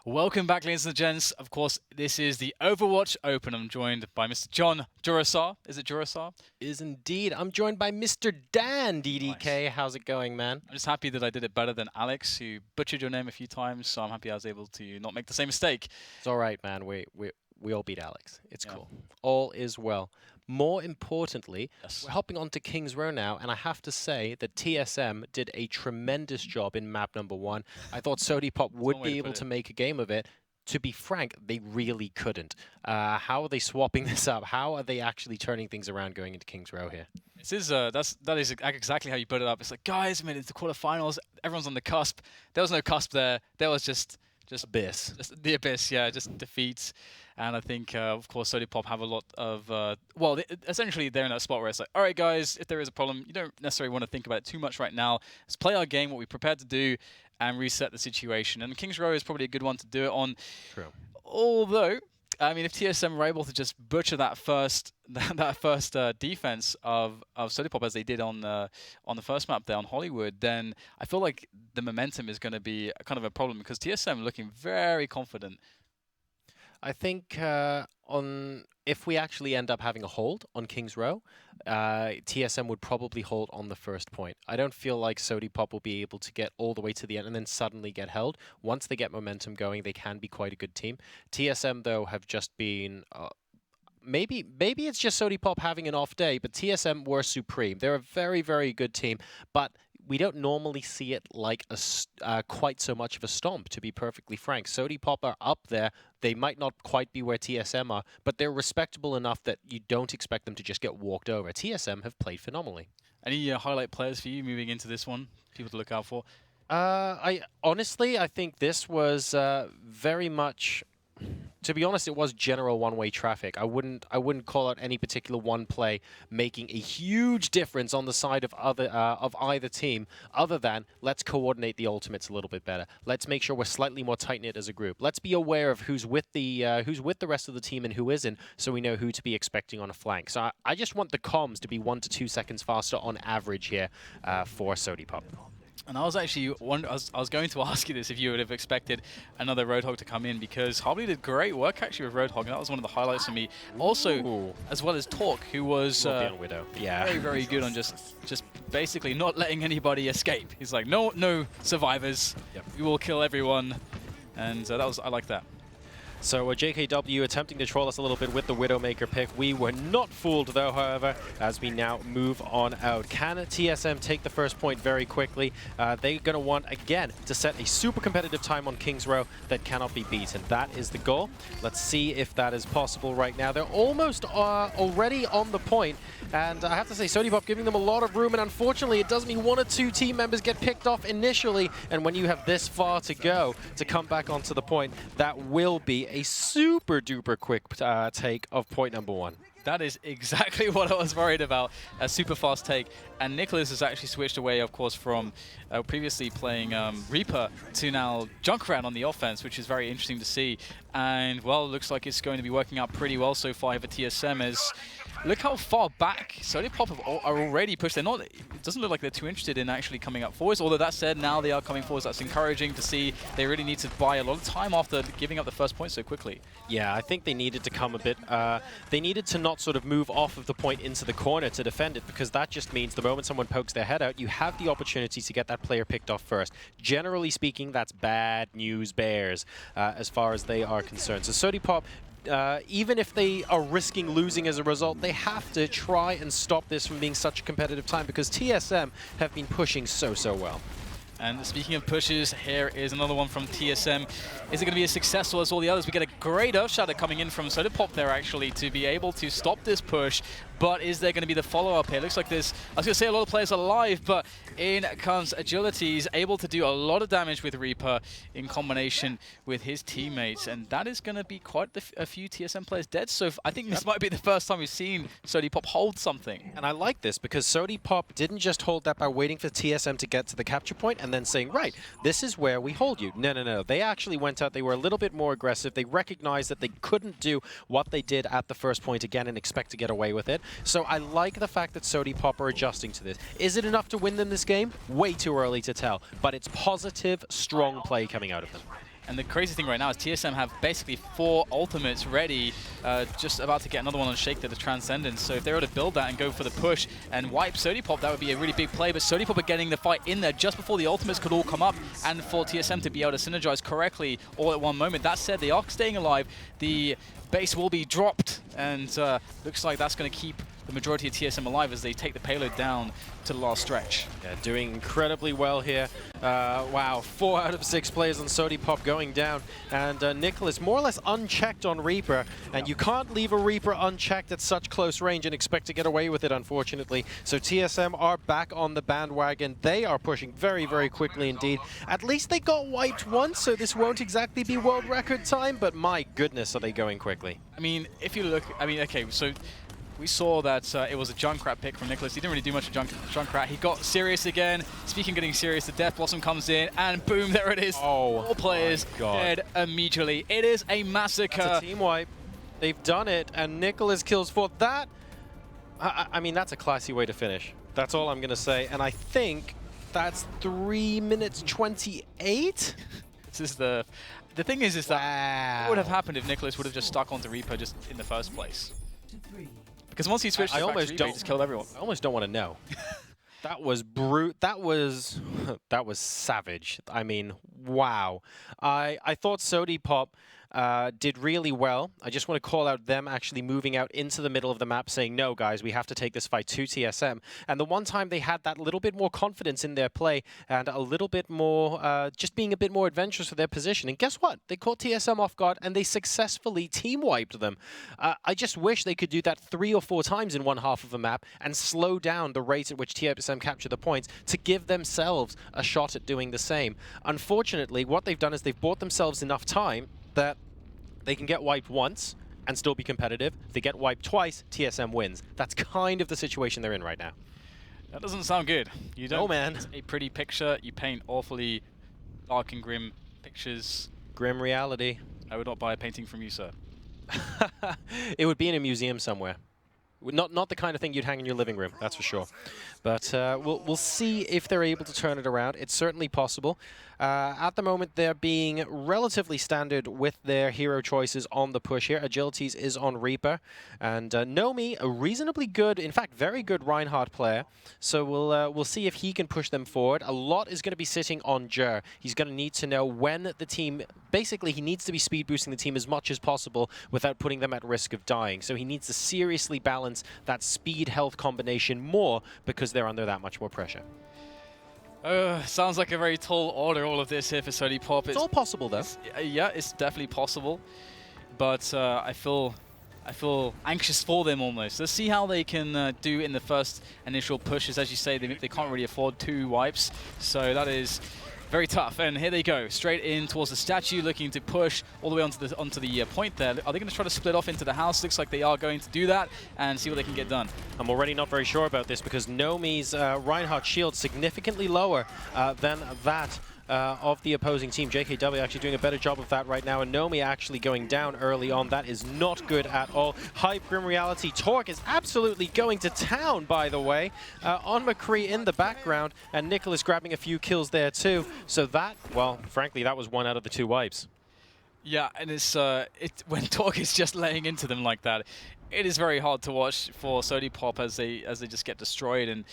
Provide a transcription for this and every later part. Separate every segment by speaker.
Speaker 1: Welcome back, ladies and gents. Of course, this is the Overwatch Open. I'm joined by Mr. John Jurasar. Is it Jurasar?
Speaker 2: Is indeed. I'm joined by Mr. Dan, DDK.
Speaker 1: Nice.
Speaker 2: How's it going, man?
Speaker 1: I'm just happy that I did it better than Alex, who butchered your name a few times, so I'm happy I was able to not make the same mistake.
Speaker 2: It's all right, man. We all beat Alex. It's
Speaker 1: Yeah.
Speaker 2: cool. All is well. More importantly,
Speaker 1: Yes.
Speaker 2: we're hopping on to King's Row now, and I have to say that TSM did a tremendous job in map number 1. I thought SODIPOP would
Speaker 1: one way
Speaker 2: be
Speaker 1: to
Speaker 2: able
Speaker 1: put
Speaker 2: to
Speaker 1: it.
Speaker 2: make a game of it. To be frank, they really couldn't. How are they swapping this up? How are they actually turning things around going into King's Row here?
Speaker 1: That is exactly how you put it up. It's like, guys, I mean, it's the quarterfinals. Everyone's on the cusp. There was no cusp there. There was just
Speaker 2: Abyss.
Speaker 1: Just the abyss, yeah, just defeats. And I think, of course, SODIPOP have a lot of, essentially they're in that spot where it's like, all right, guys, if there is a problem, you don't necessarily want to think about it too much right now. Let's play our game, what we prepared to do, and reset the situation. And King's Row is probably a good one to do it on.
Speaker 2: True.
Speaker 1: Although, I mean, if TSM were able to just butcher that first defense of SODIPOP as they did on the first map there on Hollywood, then I feel like the momentum is going to be kind of a problem because TSM looking very confident.
Speaker 2: I think if we actually end up having a hold on King's Row, TSM would probably hold on the first point. I don't feel like SODIPOP will be able to get all the way to the end and then suddenly get held. Once they get momentum going, they can be quite a good team. TSM, though, have just been... Maybe it's just SODIPOP having an off day, but TSM were supreme. They're a very, very good team, but we don't normally see it like quite so much of a stomp, to be perfectly frank. SODIPOP are up there. They might not quite be where TSM are, but they're respectable enough that you don't expect them to just get walked over. TSM have played phenomenally.
Speaker 1: Any highlight players for you moving into this one? People to look out for?
Speaker 2: I think this was very much... To be honest, it was general one-way traffic. I wouldn't call out any particular one play making a huge difference on the side of either team, other than let's coordinate the ultimates a little bit better. Let's make sure we're slightly more tight-knit as a group. Let's be aware of who's with the rest of the team and who isn't, so we know who to be expecting on a flank. So I just want the comms to be 1 to 2 seconds faster on average here for SODIPOP.
Speaker 1: And I was actually I was going to ask you this, if you would have expected another Roadhog to come in, because Harvey did great work actually with Roadhog, and that was one of the highlights for me. Also, as well as Talk, who was
Speaker 2: Widow. Yeah.
Speaker 1: very, very good on just basically not letting anybody escape. He's like, no survivors.
Speaker 2: Yep.
Speaker 1: We will kill everyone, and I like that.
Speaker 2: So JKW attempting to troll us a little bit with the Widowmaker pick. We were not fooled, though, however, as we now move on out. Can TSM take the first point very quickly? They're going to want, again, to set a super competitive time on King's Row that cannot be beaten. That is the goal. Let's see if that is possible right now. They're almost already on the point, and I have to say, SODIPOP giving them a lot of room, and unfortunately, it does mean 1 or 2 team members get picked off initially, and when you have this far to go to come back onto the point, that will be a super duper quick take of point number 1.
Speaker 1: That is exactly what I was worried about, a super fast take. And Nicholas has actually switched away, of course, from previously playing Reaper to now Junkrat on the offense, which is very interesting to see. And, well, it looks like it's going to be working out pretty well so far for TSM. As look how far back SODIPOP are already pushed. They're not. It doesn't look like they're too interested in actually coming up forwards. Although that said, now they are coming forwards. That's encouraging to see. They really need to buy a lot of time after giving up the first point so quickly.
Speaker 2: Yeah, I think they needed to come a bit... they needed to not sort of move off of the point into the corner to defend it, because that just means the moment someone pokes their head out, you have the opportunity to get that player picked off first. Generally speaking, that's bad news bears as far as they are concerned. So SODIPOP, even if they are risking losing as a result, they have to try and stop this from being such a competitive time, because TSM have been pushing so well.
Speaker 1: And speaking of pushes, here is another one from TSM. Is it going to be as successful as all the others? We get a great Earthshatter coming in from SODIPOP there, actually, to be able to stop this push. But is there going to be the follow-up here? Looks like there's, I was going to say a lot of players are alive, but in comes Agility. He's able to do a lot of damage with Reaper in combination with his teammates. And that is going to be quite a few TSM players dead. So I think this might be the first time we've seen SODIPOP hold something.
Speaker 2: And I like this, because SODIPOP didn't just hold that by waiting for TSM to get to the capture point and then saying, right, this is where we hold you. No. They actually went out. They were a little bit more aggressive. They recognized that they couldn't do what they did at the first point again and expect to get away with it. So I like the fact that SODIPOP are adjusting to this. Is it enough to win them this game? Way too early to tell. But it's positive, strong play coming out of them.
Speaker 1: And the crazy thing right now is TSM have basically 4 ultimates ready, just about to get another one on Shake to the Transcendence. So if they were to build that and go for the push and wipe SODIPOP, that would be a really big play. But SODIPOP are getting the fight in there just before the ultimates could all come up, and for TSM to be able to synergize correctly all at one moment. That said, they are staying alive. The base will be dropped, and looks like that's going to keep the majority of TSM alive as they take the payload down to the last stretch.
Speaker 2: Yeah, doing incredibly well here. Wow, 4 out of 6 players on SODIPOP going down, and Nicholas more or less unchecked on Reaper, and you can't leave a Reaper unchecked at such close range and expect to get away with it, unfortunately. So TSM are back on the bandwagon. They are pushing very, very quickly indeed. At least they got wiped once, so this won't exactly be world record time, but my goodness, are they going quickly.
Speaker 1: I mean, if you look, I mean, okay, so we saw that it was a Junkrat pick from Nicholas. He didn't really do much with Junkrat. He got serious again. Speaking of getting serious, the Death Blossom comes in, and boom, there it is.
Speaker 2: Oh,
Speaker 1: 4 players dead immediately. It is a massacre.
Speaker 2: That's a team wipe. They've done it, and Nicholas kills 4. That, I mean, that's a classy way to finish. That's all I'm going to say. And I think that's 3 minutes 28?
Speaker 1: This is the thing is that what would have happened if Nicholas would have just stuck onto Reaper just in the first place? Because once he switched to Factory, he just killed everyone.
Speaker 2: I almost don't want to know. That was that was savage. I mean, wow. I thought SODIPOP did really well. I just want to call out them actually moving out into the middle of the map saying, no, guys, we have to take this fight to TSM. And the one time they had that little bit more confidence in their play and a little bit more, just being a bit more adventurous for their position. And guess what? They caught TSM off guard and they successfully team-wiped them. I just wish they could do that 3 or 4 times in one half of a map and slow down the rate at which TSM capture the points to give themselves a shot at doing the same. Unfortunately, what they've done is they've bought themselves enough time that they can get wiped once and still be competitive. If they get wiped twice, TSM wins. That's kind of the situation they're in right now.
Speaker 1: That doesn't sound good. You don't
Speaker 2: man.
Speaker 1: paint a pretty picture. You paint awfully dark and grim pictures.
Speaker 2: Grim reality.
Speaker 1: I would not buy a painting from you, sir.
Speaker 2: It would be in a museum somewhere. Not the kind of thing you'd hang in your living room, that's for sure. But we'll see if they're able to turn it around. It's certainly possible. At the moment, they're being relatively standard with their hero choices on the push here. Agilities is on Reaper. And Nomi, a reasonably good, in fact, very good Reinhardt player. So we'll see if he can push them forward. A lot is going to be sitting on Jer. He's going to need to know when the team... Basically, he needs to be speed boosting the team as much as possible without putting them at risk of dying. So he needs to seriously balance that speed-health combination more because they're under that much more pressure.
Speaker 1: Sounds like a very tall order, all of this here for SODIPOP.
Speaker 2: It's all possible, though.
Speaker 1: Yeah, it's definitely possible. But I feel anxious for them almost. Let's see how they can do in the first initial pushes. As you say, they can't really afford 2 wipes. So that is very tough. And here they go, straight in towards the statue, looking to push all the way onto the point there. Are they going to try to split off into the house? Looks like they are going to do that and see what they can get done.
Speaker 2: I'm already not very sure about this because Nomi's Reinhardt shield significantly lower than that of the opposing team. JKW actually doing a better job of that right now, and Nomi actually going down early on. That is not good at all. Hype, Grim Reality. Torque is absolutely going to town, by the way, on McCree in the background, and Nicholas grabbing a few kills there too. So that, well, frankly, that was 1 out of the 2 wipes.
Speaker 1: Yeah, and it's when Torque is just laying into them like that, it is very hard to watch for SODIPOP as they just get destroyed, and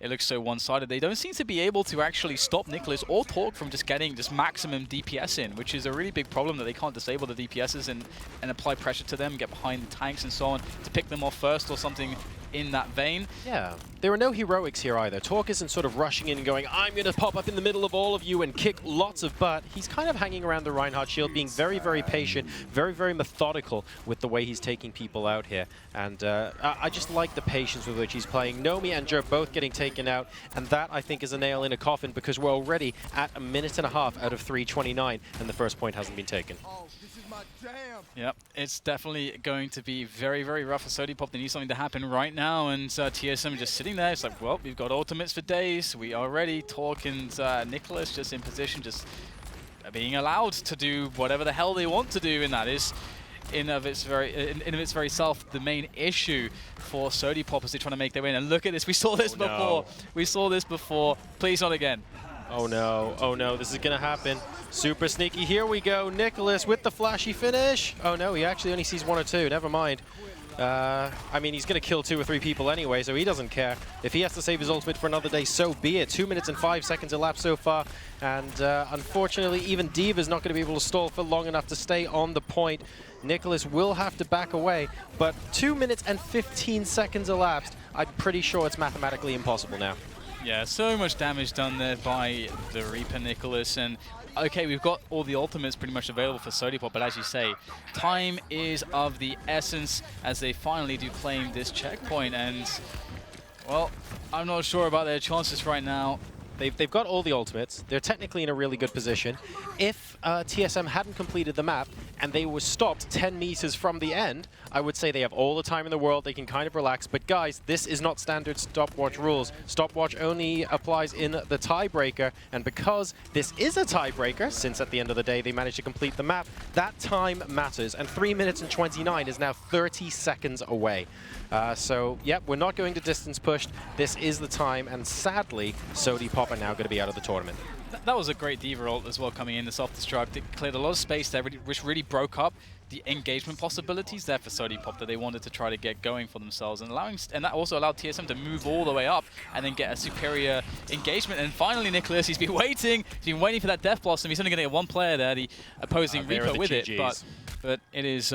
Speaker 1: it looks so one-sided. They don't seem to be able to actually stop Nicholas or Torque from just getting just maximum DPS in, which is a really big problem, that they can't disable the DPSs and apply pressure to them, get behind the tanks and so on to pick them off first or something in that vein.
Speaker 2: Yeah, there are no heroics here either. Torque isn't sort of rushing in and going, I'm going to pop up in the middle of all of you and kick lots of butt. He's kind of hanging around the Reinhardt shield, being very, very patient, very, very methodical with the way he's taking people out here. And I just like the patience with which he's playing. Nomi and Jer both getting taken out, and that, I think, is a nail in a coffin because we're already at 1.5 minutes out of 3:29, and the first point hasn't been taken.
Speaker 1: Yep, it's definitely going to be very, very rough for SODIPOP. They need something to happen right now, and TSM just sitting there. It's like, well, we've got ultimates for days. We are ready. Torque and Nicholas just in position, just being allowed to do whatever the hell they want to do, and that is in of its very self the main issue for SODIPOP as they trying to make their way in. And look at this, we saw this before.
Speaker 2: No.
Speaker 1: We saw this before. Please not again.
Speaker 2: Oh no, this is gonna happen. Super sneaky, here we go. Nicholas with the flashy finish. Oh no, he actually only sees 1 or 2, never mind. I mean, he's gonna kill 2 or 3 people anyway, so he doesn't care. If he has to save his ultimate for another day, so be it. 2 minutes and 5 seconds elapsed so far, and unfortunately, even Diva's not gonna be able to stall for long enough to stay on the point. Nicholas will have to back away, but 2 minutes and 15 seconds elapsed. I'm pretty sure it's mathematically impossible now.
Speaker 1: Yeah, so much damage done there by the Reaper Nicholas, and okay, we've got all the ultimates pretty much available for SODIPOP, but as you say, time is of the essence as they finally do claim this checkpoint, and, well, I'm not sure about their chances right now.
Speaker 2: They've got all the ultimates. They're technically in a really good position. If TSM hadn't completed the map and they were stopped 10 meters from the end, I would say they have all the time in the world. They can kind of relax. But guys, this is not standard stopwatch rules. Stopwatch only applies in the tiebreaker. And because this is a tiebreaker, since at the end of the day they managed to complete the map, that time matters. And 3 minutes and 29 is now 30 seconds away. So, yep, we're not going to distance pushed. This is the time, and sadly, SODIPOP are now going to be out of the tournament.
Speaker 1: That was a great Diva ult as well coming in, the self-destruct. It cleared a lot of space there, which really broke up the engagement possibilities there for SODIPOP that they wanted to try to get going for themselves, and that also allowed TSM to move all the way up and then get a superior engagement. And finally, Nicholas, he's been waiting for that Death Blossom. He's only going to get 1 player there, the opposing Reaper with it, but it is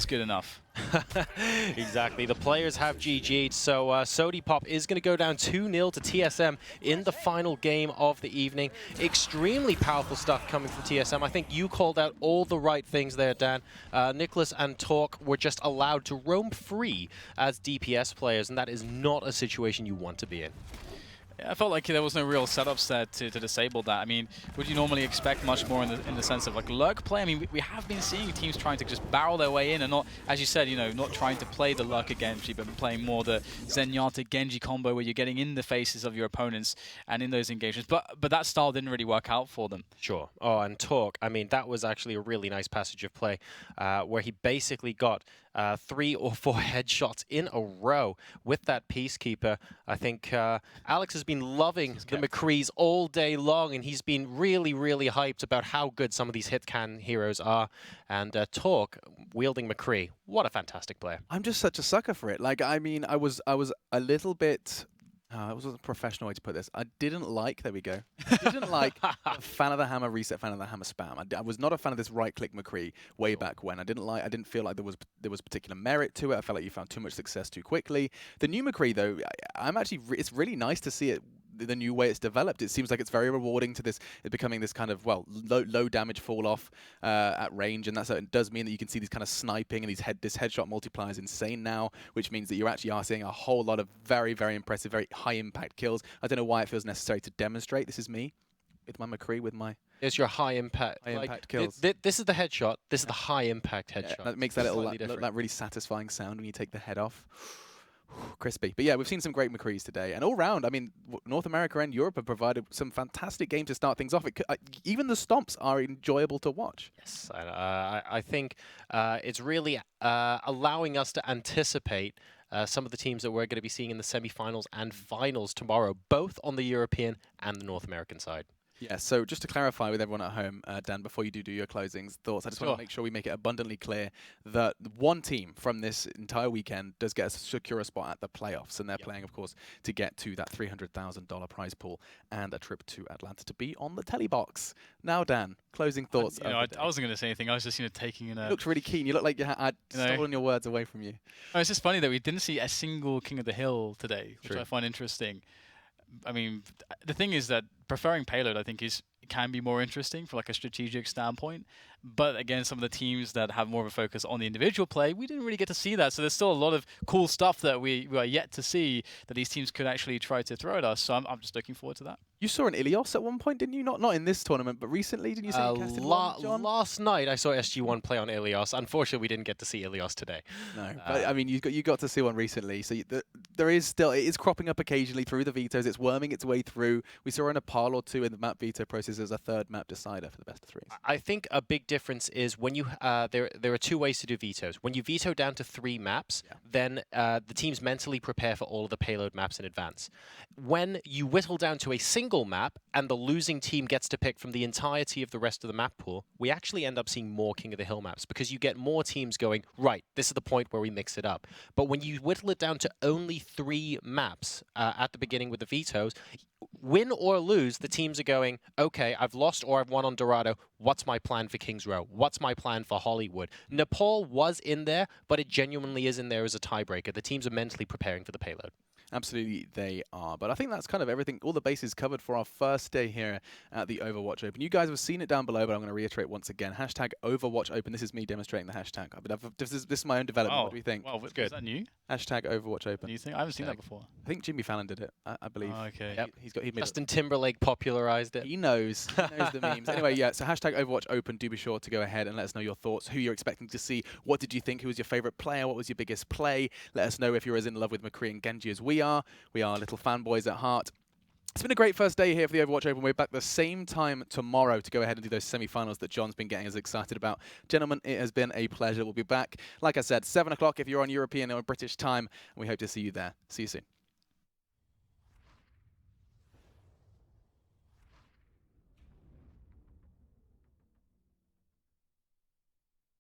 Speaker 1: good enough.
Speaker 2: Exactly. The players have GG'd, so SODIPOP is going to go down 2-0 to TSM in the final game of the evening. Extremely powerful stuff coming from TSM. I think you called out all the right things there, Dan. Nicholas and Talk were just allowed to roam free as DPS players, and that is not a situation you want to be in.
Speaker 1: I felt like there was no real setups there to disable that. I mean, would you normally expect much more in the sense of like lurk play? I mean, we have been seeing teams trying to just barrel their way in and not, as you said, you know, not trying to play the lurker Genji, but playing more the Zenyatta Genji combo where you're getting in the faces of your opponents and in those engagements. But that style didn't really work out for them.
Speaker 2: Sure. Oh, and Talk, I mean, that was actually a really nice passage of play where he basically got 3 or 4 headshots in a row with that Peacekeeper. I think Alex has been loving the McCrees all day long, and he's been really, really hyped about how good some of these hit-can heroes are. And Talk, wielding McCree, what a fantastic player.
Speaker 3: I'm just such a sucker for it. Like, I mean, I was a little bit... it wasn't a professional way to put this. I didn't like, there we go. I didn't like fan of the hammer reset, fan of the hammer spam. I was not a fan of this right-click McCree way back when. I didn't feel like there was particular merit to it. I felt like you found too much success too quickly. The new McCree, though, it's really nice to see it. The new way it's developed, it seems like it's very rewarding to this. It's becoming this kind of, well, low damage fall off at range, and it does mean that you can see these kind of sniping, and this headshot multiplier is insane now, which means that you actually are seeing a whole lot of very, very impressive, very high impact kills. I don't know why it feels necessary to demonstrate. This is me with my McCree, with my...
Speaker 2: It's your high impact
Speaker 3: kills.
Speaker 2: This is the headshot. This is the high impact headshot.
Speaker 3: Yeah, that makes that that really satisfying sound when you take the head off. Crispy. But yeah, we've seen some great McCrees today. And all round, I mean, North America and Europe have provided some fantastic games to start things off. Even the stomps are enjoyable to watch.
Speaker 2: Yes, I think it's really allowing us to anticipate some of the teams that we're going to be seeing in the semifinals and finals tomorrow, both on the European and the North American side.
Speaker 3: Yeah, so just to clarify with everyone at home, Dan, before you do your closing thoughts, I just want to make sure we make it abundantly clear that one team from this entire weekend does get a secure spot at the playoffs, and they're playing, of course, to get to that $300,000 prize pool and a trip to Atlanta to be on the telly box. Now, Dan, closing thoughts.
Speaker 1: I wasn't going to say anything. I was just taking in a...
Speaker 3: You looked really keen. You looked like I'd stolen your words away from you.
Speaker 1: No, it's just funny that we didn't see a single King of the Hill today, which I find interesting. I mean, the thing is that preferring payload, I think, can be more interesting from like a strategic standpoint. But again, some of the teams that have more of a focus on the individual play, we didn't really get to see that. So there's still a lot of cool stuff that we are yet to see that these teams could actually try to throw at us. So I'm just looking forward to that.
Speaker 3: You saw an Ilios at one point, didn't you? Not in this tournament, but recently, didn't you say you casted one, John?
Speaker 2: Last night, I saw SG1 play on Ilios. Unfortunately, we didn't get to see Ilios today.
Speaker 3: No, but I mean, you got to see one recently. So there is still, it is cropping up occasionally through the vetoes. It's worming its way through. We saw an Apal or two in the map veto process as a third map decider for the best of threes.
Speaker 2: I think a big difference is when you there are 2 ways to do vetoes. When you veto down to 3 maps, then the teams mentally prepare for all of the payload maps in advance. When you whittle down to a single map and the losing team gets to pick from the entirety of the rest of the map pool, we actually end up seeing more King of the Hill maps because you get more teams going, right, this is the point where we mix it up. But when you whittle it down to only 3 maps at the beginning with the vetoes, win or lose, the teams are going, okay, I've lost or I've won on Dorado. What's my plan for Kings Row? What's my plan for Hollywood? Nepal was in there, but it genuinely is in there as a tiebreaker. The teams are mentally preparing for the payload.
Speaker 3: Absolutely, they are. But I think that's kind of everything, all the bases covered for our first day here at the Overwatch Open. You guys have seen it down below, but I'm going to reiterate once again. Hashtag Overwatch Open. This is me demonstrating the hashtag. This is my own development.
Speaker 1: Oh,
Speaker 3: what do you think?
Speaker 1: Well,
Speaker 2: Good.
Speaker 1: Is that new?
Speaker 3: Hashtag Overwatch Open.
Speaker 1: New thing? I haven't seen that before.
Speaker 3: I think Jimmy Fallon did it, I believe.
Speaker 1: Oh, okay.
Speaker 2: Yep.
Speaker 3: He made
Speaker 2: Justin Timberlake popularized it.
Speaker 3: He knows. He knows the memes. Anyway, yeah, so hashtag Overwatch Open. Do be sure to go ahead and let us know your thoughts, who you're expecting to see. What did you think? Who was your favorite player? What was your biggest play? Let us know if you're as in love with McCree and Genji as we are. We are little fanboys at heart. It's been a great first day here for the Overwatch Open. We're back the same time tomorrow to go ahead and do those semi-finals that John's been getting us excited about. Gentlemen, it has been a pleasure. We'll be back, like I said, 7 o'clock if you're on European or British time. And we hope to see you there. See you soon.